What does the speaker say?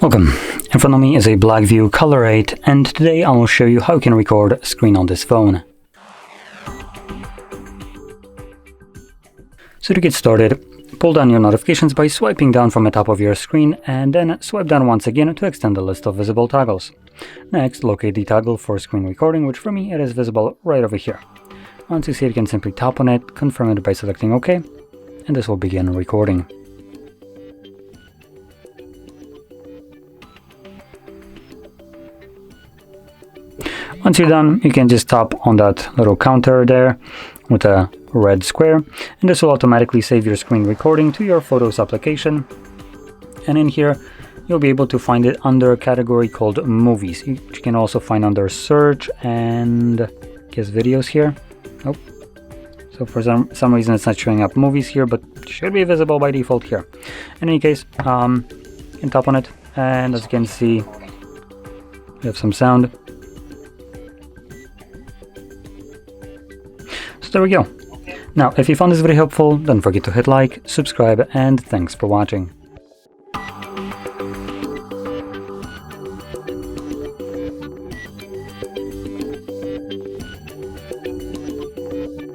Welcome. In front of me is a BLACKVIEW Color 8, and today I will show you how you can record a screen on this phone. So to get started, pull down your notifications by swiping down from the top of your screen and then swipe down once again to extend the list of visible toggles. Next, locate the toggle for screen recording, which for me it is visible right over here. Once you see it, you can simply tap on it, confirm it by selecting OK, and this will begin recording. Once you're done, you can just tap on that little counter there with a red square, and this will automatically save your screen recording to your Photos application. And in here, you'll be able to find it under a category called Movies. You can also find under Search and guess Videos here. Nope. So for some reason it's not showing up Movies here, but should be visible by default here. In any case, you can tap on it, and as you can see, we have some sound. So there we go. Now, if you found this video helpful, don't forget to hit like, subscribe, and thanks for watching.